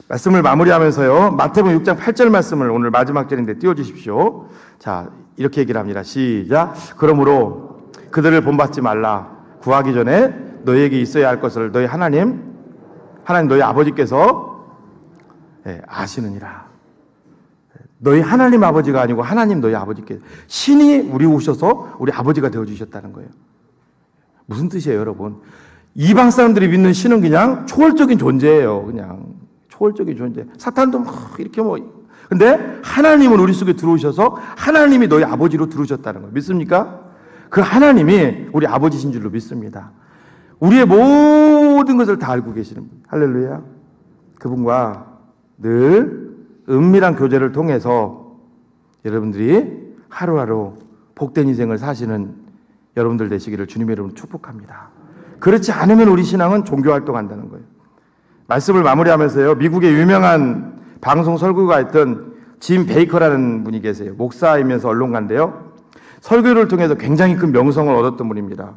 말씀을 마무리하면서요, 마태복음 6장 8절 말씀을 오늘 마지막 절인데 띄워주십시오. 자, 이렇게 얘기를 합니다. 시작. 그러므로 그들을 본받지 말라. 구하기 전에 너희에게 있어야 할 것을 너희 하나님 너희 아버지께서 아시느니라. 너희 하나님 아버지가 아니고 하나님 너희 아버지께서, 신이 우리 오셔서 우리 아버지가 되어주셨다는 거예요. 무슨 뜻이에요, 여러분? 이방 사람들이 믿는 신은 그냥 초월적인 존재예요. 그냥 초월적인 존재. 사탄도 막 이렇게 근데 하나님은 우리 속에 들어오셔서 하나님이 너희 아버지로 들어오셨다는 거예요. 믿습니까? 그 하나님이 우리 아버지신 줄로 믿습니다. 우리의 모든 것을 다 알고 계시는 분. 할렐루야. 그분과 늘 은밀한 교제를 통해서 여러분들이 하루하루 복된 인생을 사시는 여러분들 되시기를 주님의 이름으로 축복합니다. 그렇지 않으면 우리 신앙은 종교활동한다는 거예요. 말씀을 마무리하면서요, 미국의 유명한 방송 설교가였던 짐 베이커라는 분이 계세요. 목사이면서 언론가인데요, 설교를 통해서 굉장히 큰 명성을 얻었던 분입니다.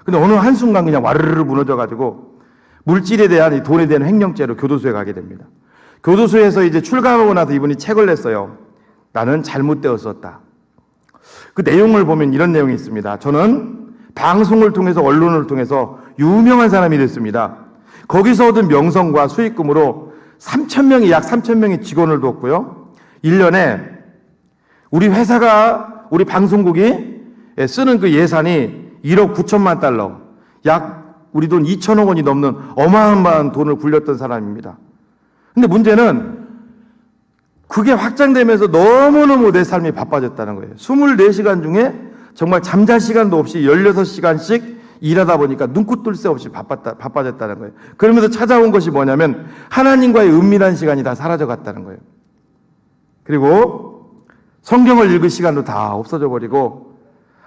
근데 어느 한순간 그냥 와르르 무너져가지고 물질에 대한, 이 돈에 대한 횡령죄로 교도소에 가게 됩니다. 교도소에서 이제 출감하고 나서 이분이 책을 냈어요. 나는 잘못되었었다. 그 내용을 보면 이런 내용이 있습니다. 저는 방송을 통해서, 언론을 통해서 유명한 사람이 됐습니다. 거기서 얻은 명성과 수익금으로 3,000명이, 약 3,000명의 직원을 뒀고요. 1년에 우리 회사가, 우리 방송국이 쓰는 그 예산이 1억 9천만 달러, 약 우리 돈 2천억 원이 넘는 어마어마한 돈을 굴렸던 사람입니다. 근데 문제는 그게 확장되면서 너무너무 내 삶이 바빠졌다는 거예요. 24시간 중에 정말 잠잘 시간도 없이 16시간씩 일하다 보니까 눈코 뜰 새 없이 바빠졌다는 거예요. 그러면서 찾아온 것이 뭐냐면 하나님과의 은밀한 시간이 다 사라져 갔다는 거예요. 그리고 성경을 읽을 시간도 다 없어져 버리고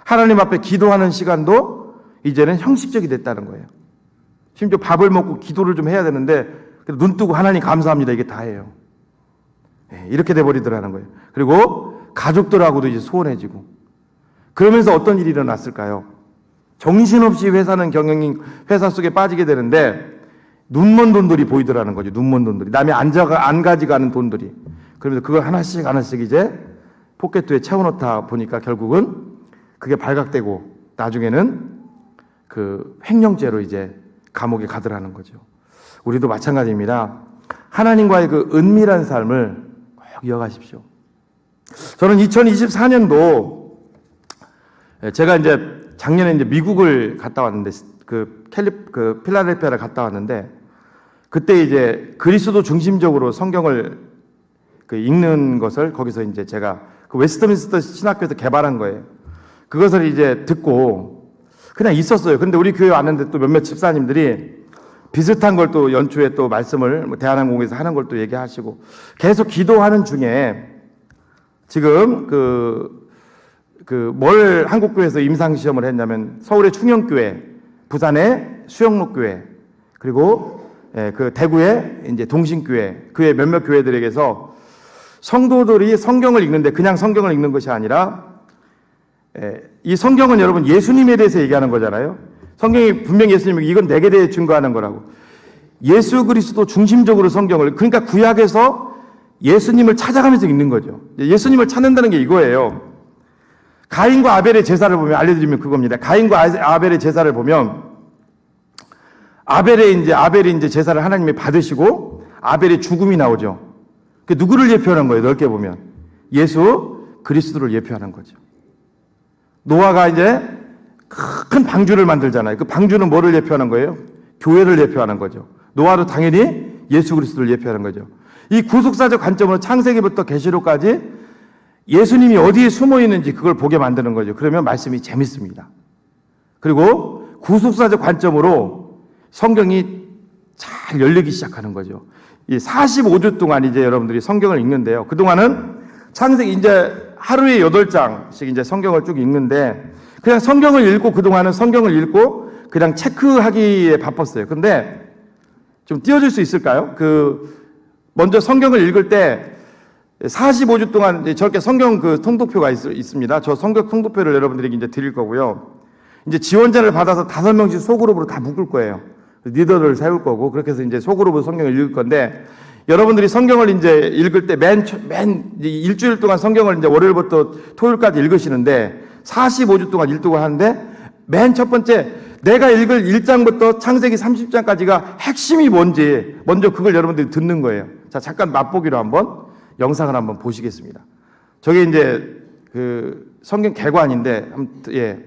하나님 앞에 기도하는 시간도 이제는 형식적이 됐다는 거예요. 심지어 밥을 먹고 기도를 좀 해야 되는데 눈 뜨고 하나님 감사합니다, 이게 다예요. 이렇게 돼버리더라는 거예요. 그리고 가족들하고도 이제 소원해지고, 그러면서 어떤 일이 일어났을까요? 정신없이 회사는 경영인 회사 속에 빠지게 되는데 눈먼 돈들이 보이더라는 거죠. 눈먼 돈들이, 남이 안 가져가는 돈들이. 그러면서 그걸 하나씩 하나씩 이제 포켓에 채워놓다 보니까 결국은 그게 발각되고 나중에는 그 횡령죄로 이제 감옥에 가더라는 거죠. 우리도 마찬가지입니다. 하나님과의 그 은밀한 삶을 꼭 이어가십시오. 저는 2024년도 제가 이제 작년에 이제 미국을 갔다 왔는데, 필라델피아를 갔다 왔는데, 그때 이제 그리스도 중심적으로 성경을 읽는 것을 거기서 이제 제가 그 웨스트민스터 신학교에서 개발한 거예요. 그것을 이제 듣고 그냥 있었어요. 근데 우리 교회 왔는데 또 몇몇 집사님들이 비슷한 걸 또 연초에 또 말씀을 대한항공에서 하는 걸 또 얘기하시고, 계속 기도하는 중에 지금 뭘 한국교회에서 임상시험을 했냐면 서울의 충영교회, 부산의 수영록교회, 그리고 그 대구의 이제 동신교회, 그의 몇몇 교회들에게서 성도들이 성경을 읽는데 그냥 성경을 읽는 것이 아니라 이 성경은 여러분 예수님에 대해서 얘기하는 거잖아요. 성경이 분명히 예수님이 이건 내게 대해 증거하는 거라고. 예수 그리스도 중심적으로 성경을, 그러니까 구약에서 예수님을 찾아가면서 읽는 거죠. 예수님을 찾는다는 게 이거예요. 가인과 아벨의 제사를 보면, 알려드리면 그겁니다. 가인과 아벨의 제사를 보면 아벨이 이제 제사를 하나님이 받으시고 아벨의 죽음이 나오죠. 그 누구를 예표하는 거예요? 넓게 보면 예수 그리스도를 예표하는 거죠. 노아가 이제 큰 방주를 만들잖아요. 그 방주는 뭐를 예표하는 거예요? 교회를 예표하는 거죠. 노아도 당연히 예수 그리스도를 예표하는 거죠. 이 구속사적 관점으로 창세기부터 계시록까지 예수님이 어디에 숨어 있는지 그걸 보게 만드는 거죠. 그러면 말씀이 재밌습니다. 그리고 구속사적 관점으로 성경이 잘 열리기 시작하는 거죠. 이 45주 동안 이제 여러분들이 성경을 읽는데요. 그동안은 창세기 이제 하루에 8장씩 이제 성경을 쭉 읽는데 그냥 성경을 읽고 그동안은 성경을 읽고 그냥 체크하기에 바빴어요. 근데 좀 띄워줄 수 있을까요? 먼저 성경을 읽을 때 45주 동안 저렇게 성경 통독표가 있습니다. 저 성경 통독표를 여러분들에게 이제 드릴 거고요. 이제 지원자를 받아서 5명씩 소그룹으로 다 묶을 거예요. 리더를 세울 거고, 그렇게 해서 이제 소그룹으로 성경을 읽을 건데, 여러분들이 성경을 이제 읽을 때 일주일 동안 성경을 이제 월요일부터 토요일까지 읽으시는데, 45주 동안 읽도록 하는데, 맨 첫 번째, 내가 읽을 1장부터 창세기 30장까지가 핵심이 뭔지, 먼저 그걸 여러분들이 듣는 거예요. 자, 잠깐 맛보기로 한번 영상을 한번 보시겠습니다. 저게 이제 성경 개관인데, 예.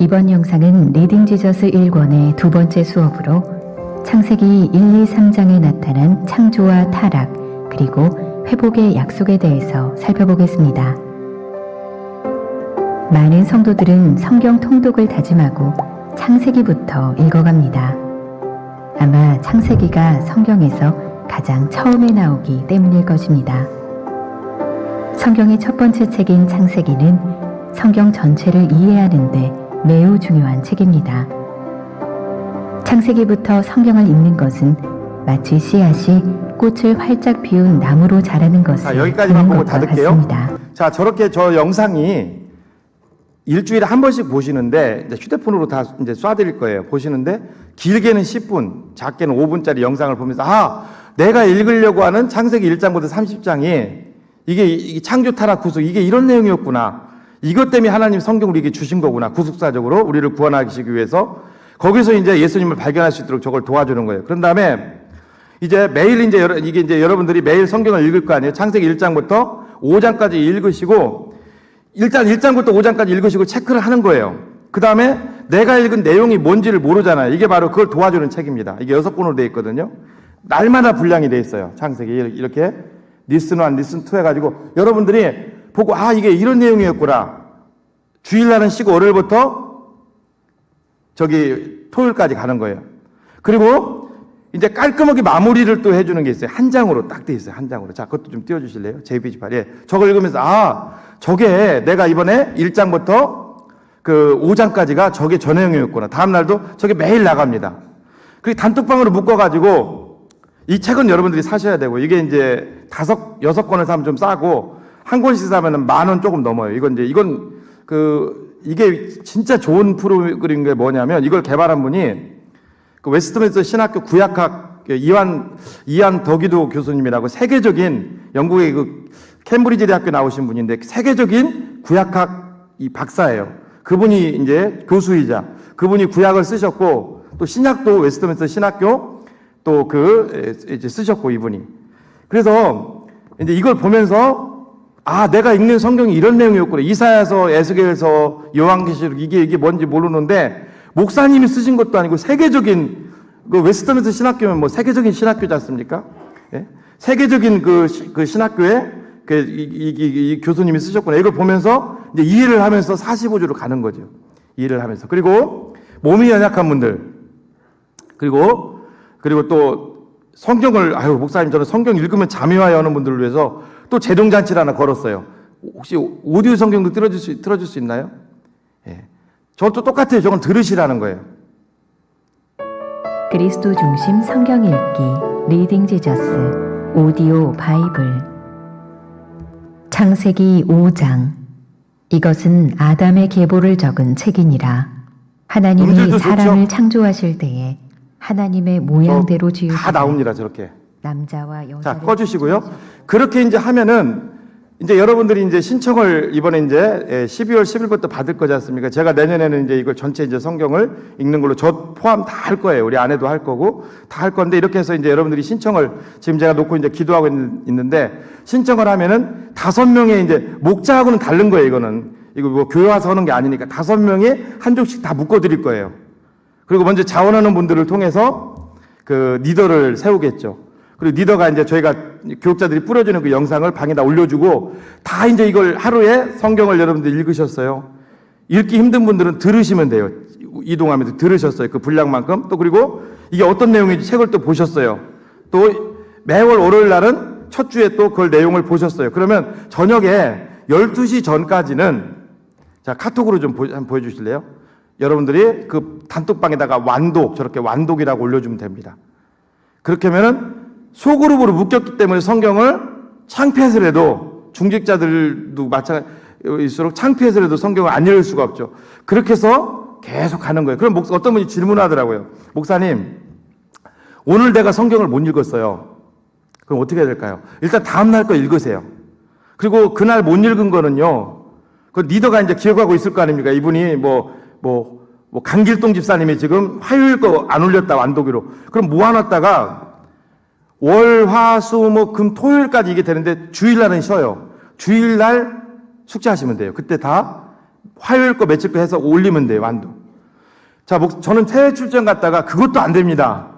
이번 영상은 리딩 지저스 1권의 두 번째 수업으로 창세기 1, 2, 3장에 나타난 창조와 타락, 그리고 회복의 약속에 대해서 살펴보겠습니다. 많은 성도들은 성경 통독을 다짐하고 창세기부터 읽어갑니다. 아마 창세기가 성경에서 가장 처음에 나오기 때문일 것입니다. 성경의 첫 번째 책인 창세기는 성경 전체를 이해하는 데 매우 중요한 책입니다. 창세기부터 성경을 읽는 것은 마치 씨앗이 꽃을 활짝 피운 나무로 자라는 것을 여기까지만 보고 것과 닫을게요. 같습니다. 자, 저렇게 저 영상이 일주일에 한 번씩 보시는데, 이제 휴대폰으로 다 이제 쏴드릴 거예요. 보시는데, 길게는 10분, 작게는 5분짜리 영상을 보면서, 내가 읽으려고 하는 창세기 1장부터 30장이, 이게 창조 타락 구속, 이게 이런 내용이었구나. 이것 때문에 하나님 성경을 이게 주신 거구나. 구속사적으로 우리를 구원하시기 위해서. 거기서 이제 예수님을 발견할 수 있도록 저걸 도와주는 거예요. 그런 다음에, 이제 매일 이게 이제 여러분들이 매일 성경을 읽을 거 아니에요. 창세기 1장부터 5장까지 읽으시고, 일단 1장부터 5장까지 읽으시고 체크를 하는 거예요. 그 다음에 내가 읽은 내용이 뭔지를 모르잖아요. 이게 바로 그걸 도와주는 책입니다. 이게 6권으로 되어 있거든요. 날마다 분량이 되어 있어요. 창세기 이렇게 리슨 1, 리슨 2 해가지고 여러분들이 보고 이게 이런 내용이었구나. 주일날은 쉬고 월요일부터 토요일까지 가는 거예요. 그리고 이제 깔끔하게 마무리를 또 해주는 게 있어요. 한 장으로 딱 돼 있어요. 한 장으로. 자, 그것도 좀 띄워주실래요? JPG8. 예. 저걸 읽으면서, 저게 내가 이번에 1장부터 5장까지가 저게 저 내용이었구나. 다음날도 저게 매일 나갑니다. 그리고 단톡방으로 묶어가지고, 이 책은 여러분들이 사셔야 되고, 이게 이제 5, 6권을 사면 좀 싸고, 한 권씩 사면은 10,000원 조금 넘어요. 이게 진짜 좋은 프로그램인 게 뭐냐면, 이걸 개발한 분이, 웨스트민스터 신학교 구약학 이완 덕이도 교수님이라고 세계적인 영국의 캠브리지 대학교 나오신 분인데 세계적인 구약학 박사예요. 그분이 이제 교수이자 그분이 구약을 쓰셨고 또 신약도 웨스트민스터 신학교 또 이제 쓰셨고 이분이. 그래서 이제 이걸 보면서 내가 읽는 성경이 이런 내용이었구나. 이사야서, 에스겔서, 요한계시록 이게 뭔지 모르는데 목사님이 쓰신 것도 아니고 세계적인 웨스트민스터 신학교면 뭐 세계적인 신학교지 않습니까? 예? 세계적인 그 신학교에 이 교수님이 쓰셨구나. 이걸 보면서 이제 이해를 하면서 45주로 가는 거죠. 이해를 하면서. 그리고 몸이 연약한 분들 그리고 또 성경을, 목사님, 저는 성경 읽으면 잠이 와요 하는 분들을 위해서 또 재동잔치를 하나 걸었어요. 혹시 오디오 성경도 틀어줄 수 있나요? 예. 저도 똑같아요. 저건 들으시라는 거예요. 그리스도 중심 성경 읽기 리딩 지저스 오디오 바이블 창세기 5장 이것은 아담의 계보를 적은 책이니라. 하나님이 음질도 사람을 좋죠? 창조하실 때에 하나님의 모양대로 다 지으시되 나옵니다. 저렇게. 남자와 자, 여자를 꺼주시고요. 그렇게 이제 하면은 이제 여러분들이 이제 신청을 이번에 이제 12월 10일부터 받을 거지 않습니까? 제가 내년에는 이제 이걸 전체 이제 성경을 읽는 걸로 저 포함 다 할 거예요. 우리 아내도 할 거고 다 할 건데 이렇게 해서 이제 여러분들이 신청을 지금 제가 놓고 이제 기도하고 있는데 신청을 하면은 5명의 이제 목자하고는 다른 거예요. 이거 뭐 교회 와서 하는 게 아니니까 5명이 한 족씩 다 묶어 드릴 거예요. 그리고 먼저 자원하는 분들을 통해서 그 리더를 세우겠죠. 그리고 리더가 이제 저희가 교육자들이 뿌려주는 그 영상을 방에다 올려주고 다 이제 이걸 하루에 성경을 여러분들 읽으셨어요. 읽기 힘든 분들은 들으시면 돼요. 이동하면서 들으셨어요. 그 분량만큼. 또 그리고 이게 어떤 내용인지 책을 또 보셨어요. 또 매월 월요일 날은 첫 주에 또 그 내용을 보셨어요. 그러면 저녁에 12시 전까지는 자, 카톡으로 좀 한번 보여주실래요? 여러분들이 그 단톡방에다가 저렇게 완독이라고 올려주면 됩니다. 그렇게 하면은 소그룹으로 묶였기 때문에 성경을 창피해서라도 중직자들도 마찬가지일수록 창피해서라도 성경을 안 읽을 수가 없죠. 그렇게 해서 계속 가는 거예요. 그럼 어떤 분이 질문하더라고요. 목사님, 오늘 내가 성경을 못 읽었어요. 그럼 어떻게 해야 될까요? 일단 다음날 거 읽으세요. 그리고 그날 못 읽은 거는요, 그 리더가 이제 기억하고 있을 거 아닙니까? 이분이 강길동 집사님이 지금 화요일 거 안 올렸다, 완독으로. 그럼 모아놨다가 월, 화, 수, 목, 금, 토요일까지 이게 되는데 주일날은 쉬어요. 주일날 숙제하시면 돼요. 그때 다 화요일 거 며칠 거 해서 올리면 돼요. 완독. 자, 저는 해외 출장 갔다가 그것도 안 됩니다.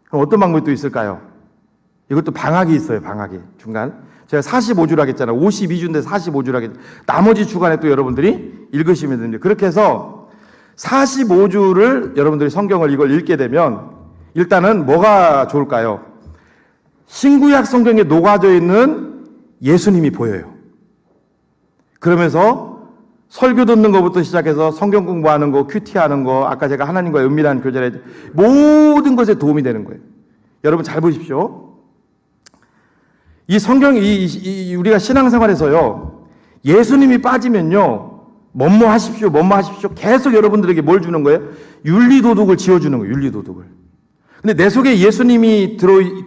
그럼 어떤 방법이 또 있을까요? 이것도 방학이 있어요. 방학이 중간. 제가 45주를 하겠잖아요. 52주인데 45주를 하겠잖아요. 나머지 주간에 또 여러분들이 읽으시면 됩니다. 그렇게 해서 45주를 여러분들이 성경을 이걸 읽게 되면 일단은 뭐가 좋을까요? 신구약 성경에 녹아져 있는 예수님이 보여요. 그러면서 설교 듣는 것부터 시작해서 성경 공부하는 거, 큐티하는 거, 아까 제가 하나님과의 은밀한 교제를 모든 것에 도움이 되는 거예요. 여러분 잘 보십시오. 이 성경이 우리가 신앙생활에서요, 예수님이 빠지면요, 뭐뭐 하십시오 계속 여러분들에게 뭘 주는 거예요? 윤리도덕을 지어주는 거예요. 윤리도덕을. 근데 내 속에 예수님이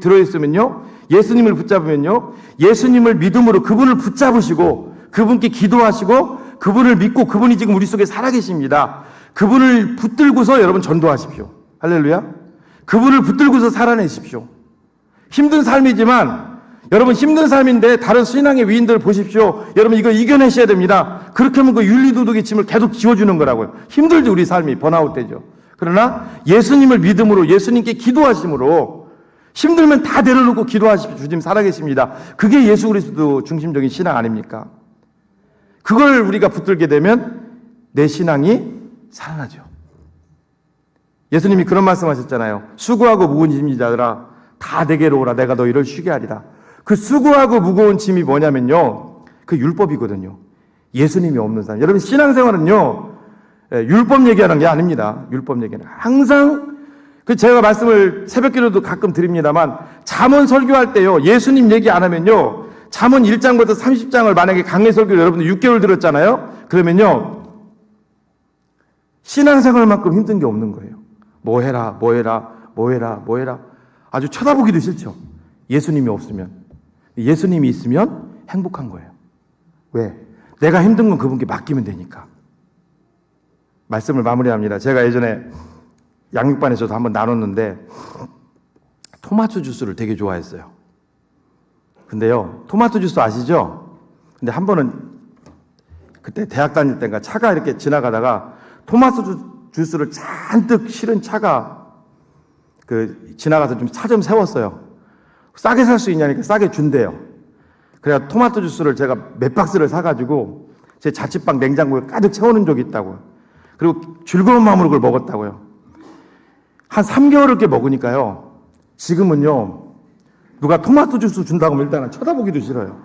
들어있으면요, 예수님을 붙잡으면요, 예수님을 믿음으로 그분을 붙잡으시고 그분께 기도하시고 그분을 믿고 그분이 지금 우리 속에 살아계십니다. 그분을 붙들고서 여러분 전도하십시오. 할렐루야. 그분을 붙들고서 살아내십시오. 힘든 삶이지만 여러분 힘든 삶인데 다른 신앙의 위인들 보십시오. 여러분 이거 이겨내셔야 됩니다. 그렇게 하면 그 윤리도덕의 짐을 계속 지워주는 거라고요. 힘들죠. 우리 삶이 번아웃 되죠. 그러나 예수님을 믿음으로 예수님께 기도하심으로 힘들면 다 내려놓고 기도하십시오. 주님 살아계십니다. 그게 예수 그리스도 중심적인 신앙 아닙니까? 그걸 우리가 붙들게 되면 내 신앙이 살아나죠. 예수님이 그런 말씀하셨잖아요. 수고하고 무거운 짐이 자들아 다 내게로 오라. 내가 너희를 쉬게 하리라. 그 수고하고 무거운 짐이 뭐냐면요, 그 율법이거든요. 예수님이 없는 사람. 여러분 신앙생활은요, 율법 얘기하는 게 아닙니다. 율법 얘기는 항상 제가 말씀을 새벽기도도 가끔 드립니다만 잠언 설교할 때요, 예수님 얘기 안 하면요, 잠언 1장부터 30장을 만약에 강의 설교를 여러분들 6개월 들었잖아요. 그러면요, 신앙생활만큼 힘든 게 없는 거예요. 뭐 해라. 아주 쳐다보기도 싫죠. 예수님이 없으면. 예수님이 있으면 행복한 거예요. 왜? 내가 힘든 건 그분께 맡기면 되니까. 말씀을 마무리합니다. 제가 예전에 양육반에서도 한번 나눴는데 토마토 주스를 되게 좋아했어요. 근데요, 토마토 주스 아시죠? 근데 한 번은 그때 대학 다닐 때인가 차가 이렇게 지나가다가 토마토 주스를 잔뜩 실은 차가 지나가서 좀 차 좀 세웠어요. 싸게 살 수 있냐니까 싸게 준대요. 그래야 토마토 주스를 제가 몇 박스를 사가지고 제 자취방 냉장고에 가득 채우는 적이 있다고요. 그리고 즐거운 마음으로 그걸 먹었다고요. 한 3개월 이렇게 먹으니까요, 지금은요, 누가 토마토 주스 준다고 하면 일단은 쳐다보기도 싫어요.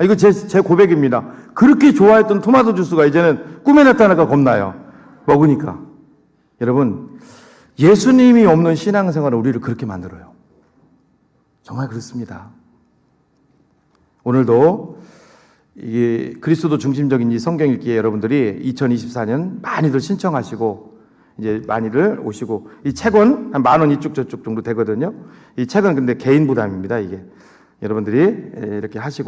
이거 제 고백입니다. 그렇게 좋아했던 토마토 주스가 이제는 꿈에 나타나니까 겁나요. 먹으니까. 여러분, 예수님이 없는 신앙생활은 우리를 그렇게 만들어요. 정말 그렇습니다. 오늘도 이게 그리스도 중심적인 이 성경 읽기에 여러분들이 2024년 많이들 신청하시고 이제 많이들 오시고, 이 책은 한 10,000원 이쪽 저쪽 정도 되거든요. 이 책은 근데 개인 부담입니다. 이게 여러분들이 이렇게 하시고